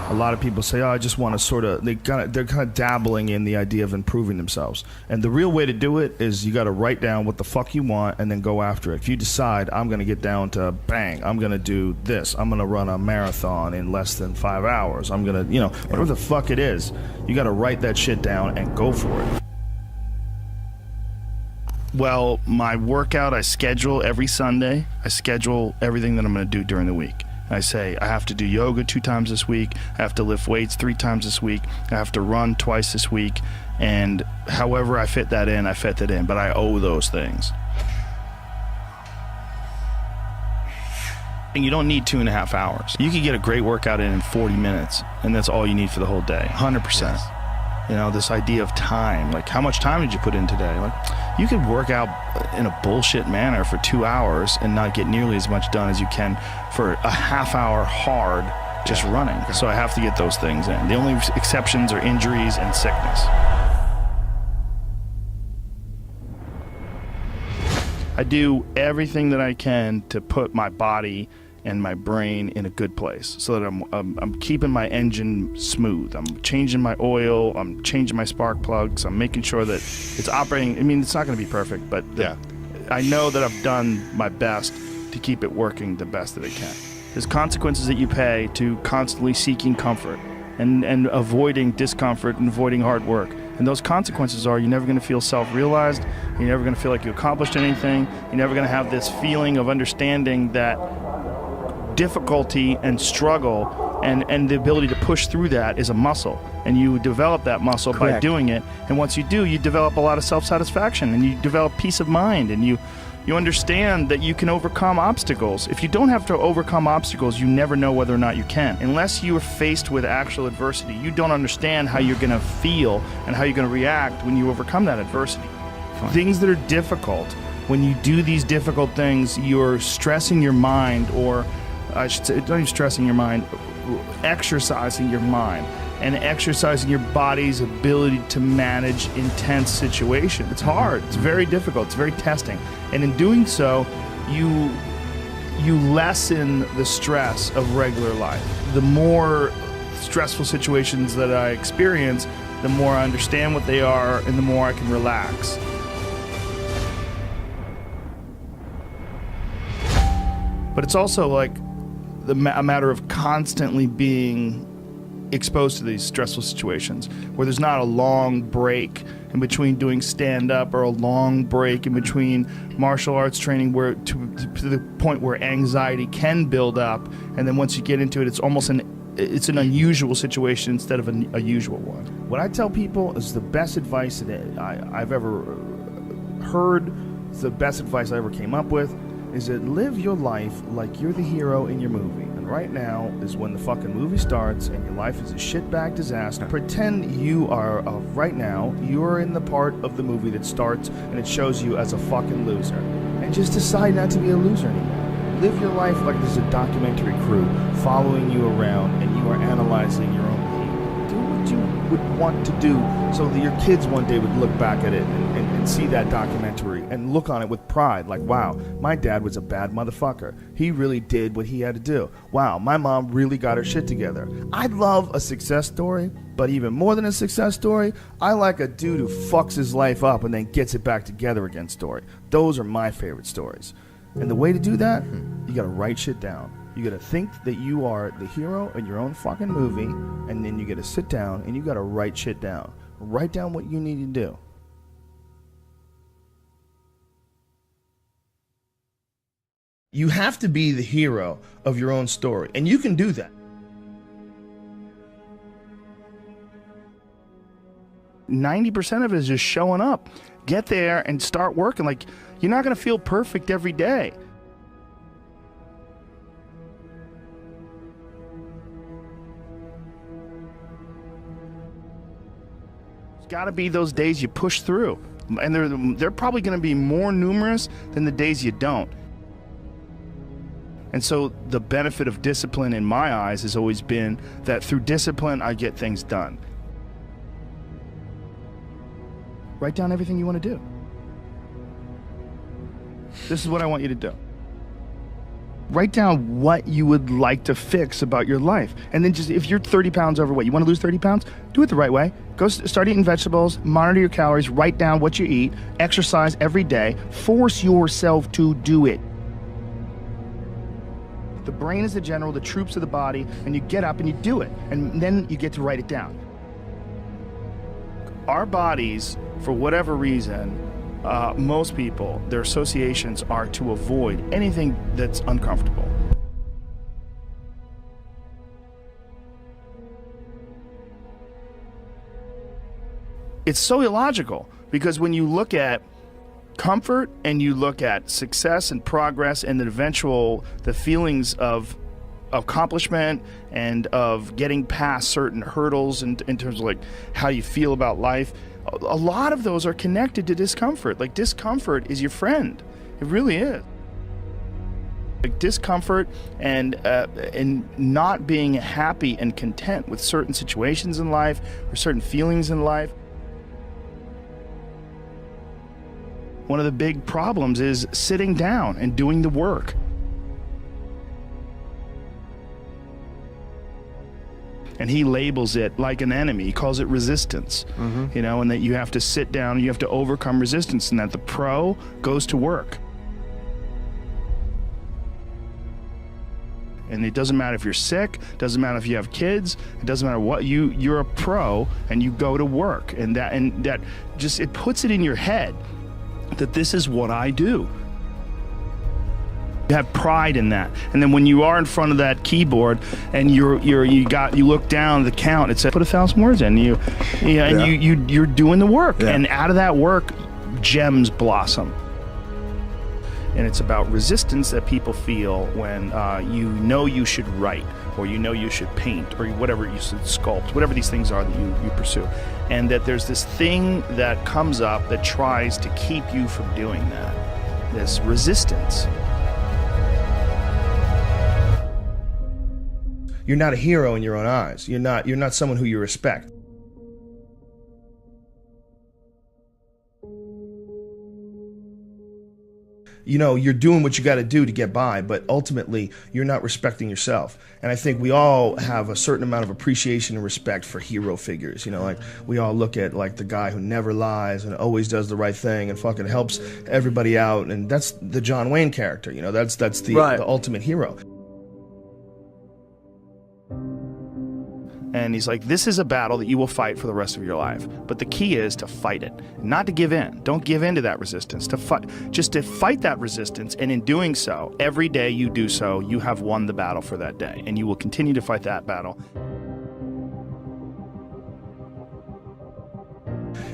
A lot of people say, oh, I just want to sort of, they're kind of dabbling in the idea of improving themselves. And the real way to do it is you got to write down what the fuck you want and then go after it. If you decide, I'm going to get down to bang, I'm going to do this, I'm going to run a marathon in less than 5 hours, I'm going to, you know, whatever the fuck it is, you got to write that shit down and go for it. Well, my workout, I schedule every Sunday. I schedule everything that I'm going to do during the week. I say I have to do yoga 2 times this week, I have to lift weights 3 times this week, I have to run twice this week, and however I fit that in, I fit that in, but I owe those things. And you don't need 2.5 hours. You can get a great workout in 40 minutes, and that's all you need for the whole day, 100%. Yes. You know, this idea of time, like how much time did you put in today? Like, you could work out in a bullshit manner for 2 hours and not get nearly as much done as you can for a half hour hard just running. So I have to get those things in. The only exceptions are injuries and sickness. I do everything that I can to put my body and my brain in a good place so that I'm keeping my engine smooth. I'm changing my oil, I'm changing my spark plugs, I'm making sure that it's operating. I mean, it's not going to be perfect, but I know that I've done my best to keep it working the best that it can. There's consequences that you pay to constantly seeking comfort and avoiding discomfort and avoiding hard work. And those consequences are you're never going to feel self-realized, you're never going to feel like you accomplished anything, you're never going to have this feeling of understanding that difficulty and struggle and the ability to push through that is a muscle, and you develop that muscle by doing it. And once you do, you develop a lot of self-satisfaction, and you develop peace of mind, and you understand that you can overcome obstacles. If you don't have to overcome obstacles, you never know whether or not you can. Unless you are faced with actual adversity, you don't understand how you're going to feel and how you're going to react when you overcome that adversity. Things that are difficult, when you do these difficult things, you're stressing your mind, or I should say, not even stressing your mind, exercising your mind and exercising your body's ability to manage intense situations. It's hard. It's very difficult. It's very testing. And in doing so, you lessen the stress of regular life. The more stressful situations that I experience, the more I understand what they are and the more I can relax. But it's also like a matter of constantly being exposed to these stressful situations where there's not a long break in between doing stand-up or a long break in between martial arts training where to the point where anxiety can build up, and then once you get into it, it's almost an unusual situation instead of a usual one. What I tell people is the best advice that I've ever heard, the best advice I ever came up with, is that live your life like you're the hero in your movie. And right now is when the fucking movie starts and your life is a shitbag disaster. Pretend you are, right now, you're in the part of the movie that starts and it shows you as a fucking loser. And just decide not to be a loser anymore. Live your life like there's a documentary crew following you around and you are analyzing your own behavior. Do what you would want to do so that your kids one day would look back at it and see that documentary and look on it with pride, like, wow, my dad was a bad motherfucker. He really did what he had to do. Wow, my mom really got her shit together. I love a success story, but even more than a success story, I like a dude who fucks his life up and then gets it back together again story. Those are my favorite stories. And the way to do that, you gotta write shit down. You gotta think that you are the hero in your own fucking movie, and then you gotta sit down and you gotta write shit down. Write down what you need to do. You have to be the hero of your own story, and you can do that. 90% of it is just showing up. Get there and start working. Like, you're not going to feel perfect every day. There's got to be those days you push through. And they're probably going to be more numerous than the days you don't. And so the benefit of discipline in my eyes has always been that through discipline, I get things done. Write down everything you want to do. This is what I want you to do. Write down what you would like to fix about your life. And then just, if you're 30 pounds overweight, you want to lose 30 pounds, do it the right way. Go start eating vegetables, monitor your calories, write down what you eat, exercise every day, force yourself to do it. The brain is the general, the troops of the body, and you get up and you do it. And then you get to write it down. Our bodies, for whatever reason, most people, their associations are to avoid anything that's uncomfortable. It's so illogical, because when you look at comfort and you look at success and progress and the feelings of accomplishment and of getting past certain hurdles in terms of like how you feel about life, a lot of those are connected to discomfort. Like, discomfort is your friend. It really is. Like, discomfort and not being happy and content with certain situations in life or certain feelings in life. One of the big problems is sitting down and doing the work. And he labels it like an enemy. He calls it resistance, you know, and that you have to sit down, you have to overcome resistance, and that the pro goes to work. And it doesn't matter if you're sick, doesn't matter if you have kids, it doesn't matter what, you're a pro and you go to work. And that just, it puts it in your head that this is what I do. You have pride in that. And then when you are in front of that keyboard and you look down the count, it says put 1,000 words in, you're doing the work. Yeah. And out of that work, gems blossom. And it's about resistance that people feel when you know you should write, or you know you should paint, or whatever you should sculpt, whatever these things are that you pursue. And that there's this thing that comes up that tries to keep you from doing that. This resistance. You're not a hero in your own eyes. You're not someone who you respect. You know, you're doing what you got to do to get by, but ultimately you're not respecting yourself. And I think we all have a certain amount of appreciation and respect for hero figures. You know, like we all look at like the guy who never lies and always does the right thing and fucking helps everybody out, and that's the John Wayne character. You know, that's the, right, the ultimate hero. And he's like, this is a battle that you will fight for the rest of your life. But the key is to fight it, not to give in. Don't give in to that resistance, just to fight that resistance. And in doing so, every day you do so, you have won the battle for that day. And you will continue to fight that battle.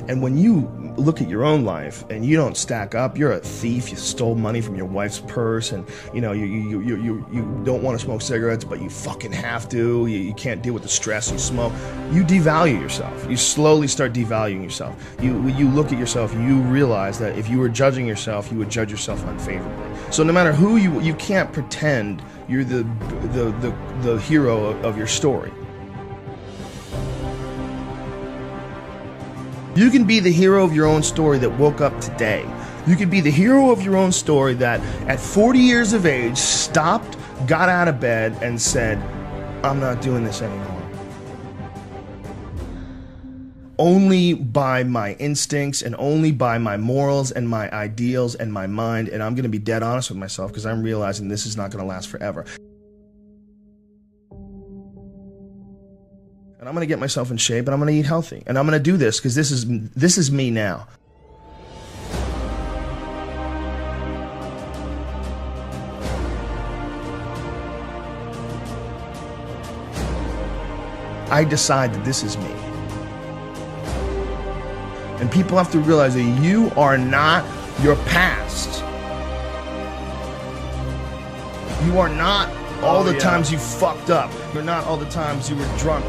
And when you look at your own life and you don't stack up, you're a thief, you stole money from your wife's purse, and you know you don't want to smoke cigarettes, but you fucking have to, you can't deal with the stress, you smoke, you devalue yourself. You slowly start devaluing yourself. You look at yourself, you realize that if you were judging yourself, you would judge yourself unfavorably. So no matter who you can't pretend you're the hero of your story. You can be the hero of your own story that woke up today. You can be the hero of your own story that at 40 years of age stopped, got out of bed and said, I'm not doing this anymore. Only by my instincts and only by my morals and my ideals and my mind, and I'm going to be dead honest with myself because I'm realizing this is not going to last forever. And I'm going to get myself in shape, and I'm going to eat healthy. And I'm going to do this because this is me now. I decide that this is me. And people have to realize that you are not your past. You are not all the times you fucked up. You're not all the times you were drunk.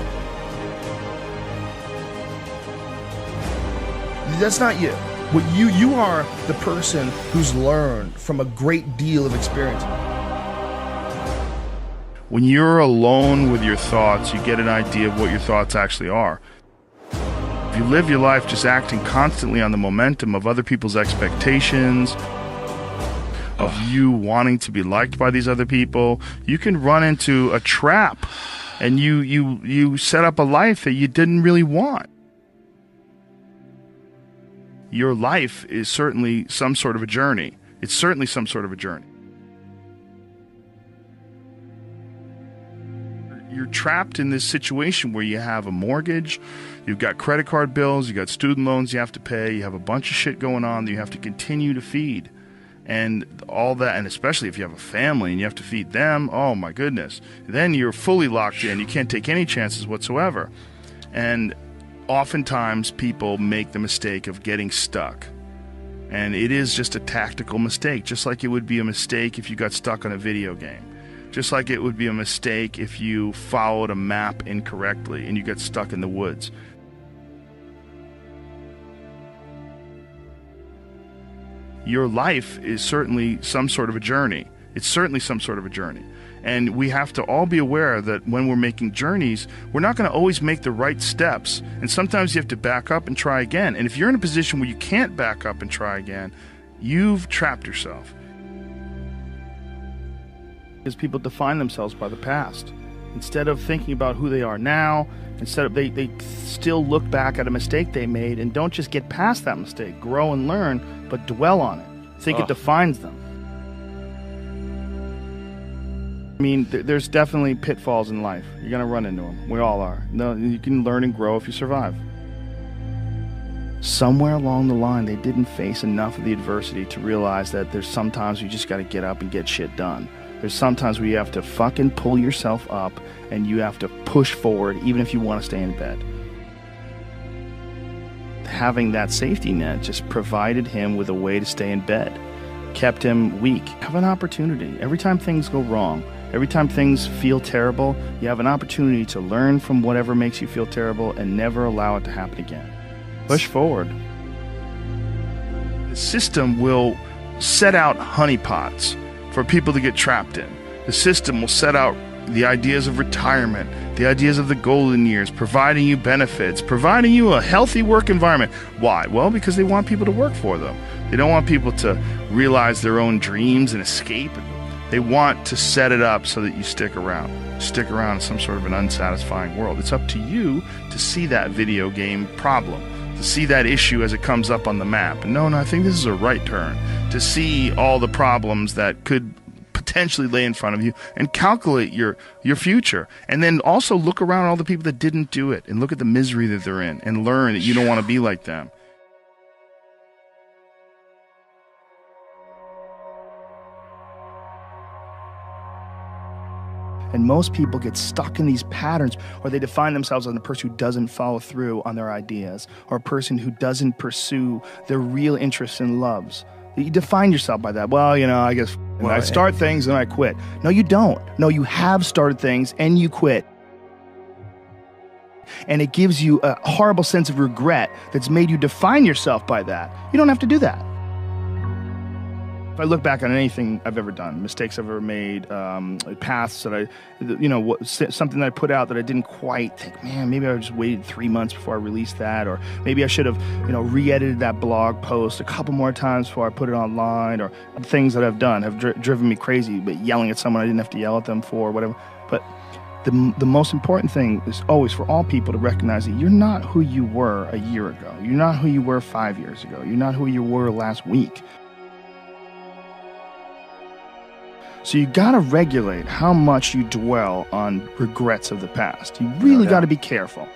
That's not you. What you are the person who's learned from a great deal of experience. When you're alone with your thoughts, you get an idea of what your thoughts actually are. If you live your life just acting constantly on the momentum of other people's expectations, of you wanting to be liked by these other people, you can run into a trap, and you set up a life that you didn't really want. Your life is certainly some sort of a journey. It's certainly some sort of a journey. You're trapped in this situation where you have a mortgage, you've got credit card bills, you've got student loans you have to pay, you have a bunch of shit going on that you have to continue to feed. And all that, and especially if you have a family and you have to feed them, oh my goodness. Then you're fully locked in. You can't take any chances whatsoever. And oftentimes people make the mistake of getting stuck. And it is just a tactical mistake, just like it would be a mistake if you got stuck on a video game. Just like it would be a mistake if you followed a map incorrectly and you get stuck in the woods. Your life is certainly some sort of a journey. It's certainly some sort of a journey. And we have to all be aware that when we're making journeys, we're not going to always make the right steps. And sometimes you have to back up and try again. And if you're in a position where you can't back up and try again, you've trapped yourself. Because people define themselves by the past. Instead of thinking about who they are now, instead of they still look back at a mistake they made and don't just get past that mistake, grow and learn, but dwell on it. Think it defines them. I mean, there's definitely pitfalls in life. You're going to run into them. We all are. No, you can learn and grow if you survive. Somewhere along the line, they didn't face enough of the adversity to realize that there's sometimes you just got to get up and get shit done. There's sometimes where you have to fucking pull yourself up and you have to push forward even if you want to stay in bed. Having that safety net just provided him with a way to stay in bed, kept him weak. Have an opportunity. Every time things go wrong, every time things feel terrible, you have an opportunity to learn from whatever makes you feel terrible and never allow it to happen again. Push forward. The system will set out honeypots for people to get trapped in. The system will set out the ideas of retirement, the ideas of the golden years, providing you benefits, providing you a healthy work environment. Why? Well, because they want people to work for them. They don't want people to realize their own dreams and escape. They want to set it up so that you stick around. Stick around in some sort of an unsatisfying world. It's up to you to see that video game problem, to see that issue as it comes up on the map. No, I think this is a right turn. To see all the problems that could potentially lay in front of you and calculate your future. And then also look around all the people that didn't do it and look at the misery that they're in and learn that you don't want to be like them. And most people get stuck in these patterns, or they define themselves as a person who doesn't follow through on their ideas, or a person who doesn't pursue their real interests and loves. You define yourself by that. Well, I guess when I start things and I quit. No, you don't. No, you have started things and you quit. And it gives you a horrible sense of regret that's made you define yourself by that. You don't have to do that. If I look back on anything I've ever done, mistakes I've ever made, paths that something that I put out that I didn't quite think, man, maybe I just waited 3 months before I released that, or maybe I should have, re-edited that blog post a couple more times before I put it online, or things that I've done have driven me crazy, but yelling at someone I didn't have to yell at them for, whatever. But the most important thing is always for all people to recognize that you're not who you were a year ago. You're not who you were 5 years ago. You're not who you were last week. So you got to regulate how much you dwell on regrets of the past. You really got to be careful.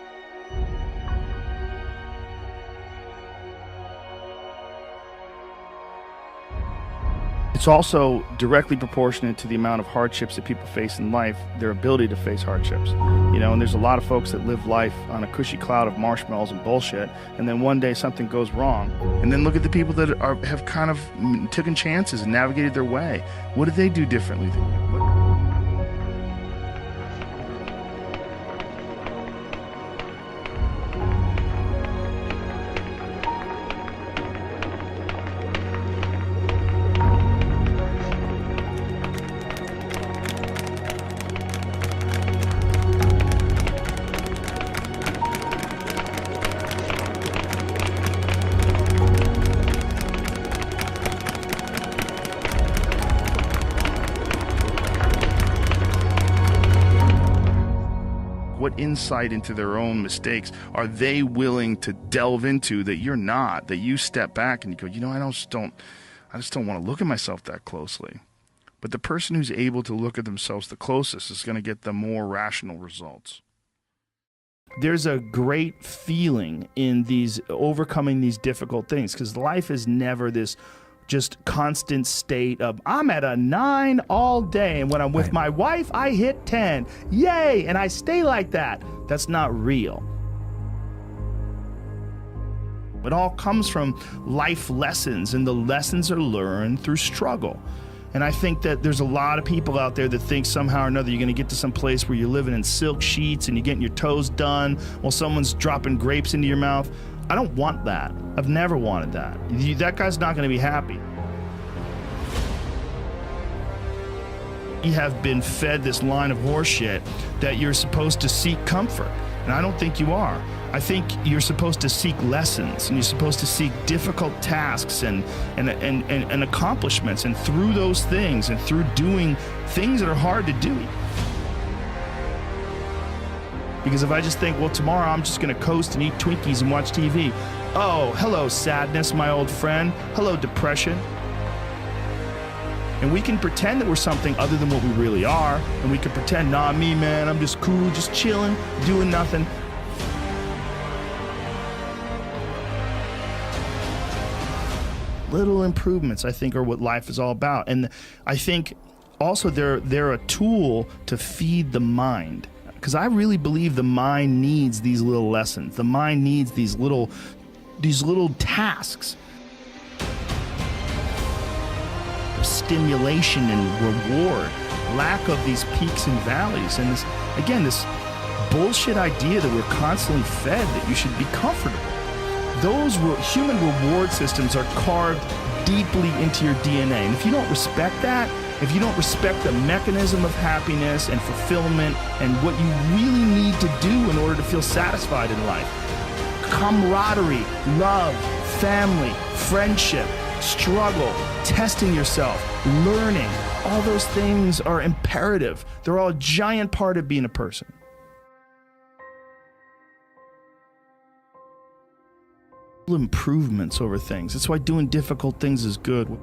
It's also directly proportionate to the amount of hardships that people face in life, their ability to face hardships. And there's a lot of folks that live life on a cushy cloud of marshmallows and bullshit, and then one day something goes wrong. And then look at the people that have kind of taken chances and navigated their way. What did they do differently than you? What insight into their own mistakes are they willing to delve into that you're not, that you step back and you go, you know, I just don't want to look at myself that closely. But the person who's able to look at themselves the closest is going to get the more rational results. There's a great feeling in these overcoming these difficult things, because life is never this just constant state of I'm at a 9 all day, and when I'm with my wife I hit 10, yay, and I stay like that. That's not real. It all comes from life lessons, and the lessons are learned through struggle. And I think that there's a lot of people out there that think somehow or another you're going to get to some place where you're living in silk sheets and you're getting your toes done while someone's dropping grapes into your mouth. I don't want that. I've never wanted that. That guy's not going to be happy. We have been fed this line of horseshit that you're supposed to seek comfort, and I don't think you are. I think you're supposed to seek lessons, and you're supposed to seek difficult tasks and accomplishments, and through those things and through doing things that are hard to do. Because if I just think, well, tomorrow I'm just going to coast and eat Twinkies and watch TV. Oh, hello, sadness, my old friend. Hello, depression. And we can pretend that we're something other than what we really are. And we can pretend, nah, me, man, I'm just cool, just chilling, doing nothing. Little improvements, I think, are what life is all about. And I think also they're a tool to feed the mind. Because I really believe the mind needs these little lessons. The mind needs these little tasks of stimulation and reward, lack of these peaks and valleys. And this bullshit idea that we're constantly fed that you should be comfortable. Those human reward systems are carved deeply into your DNA. And if you don't respect that, if you don't respect the mechanism of happiness and fulfillment and what you really need to do in order to feel satisfied in life, camaraderie, love, family, friendship, struggle, testing yourself, learning, all those things are imperative. They're all a giant part of being a person. Improvements over things. That's why doing difficult things is good.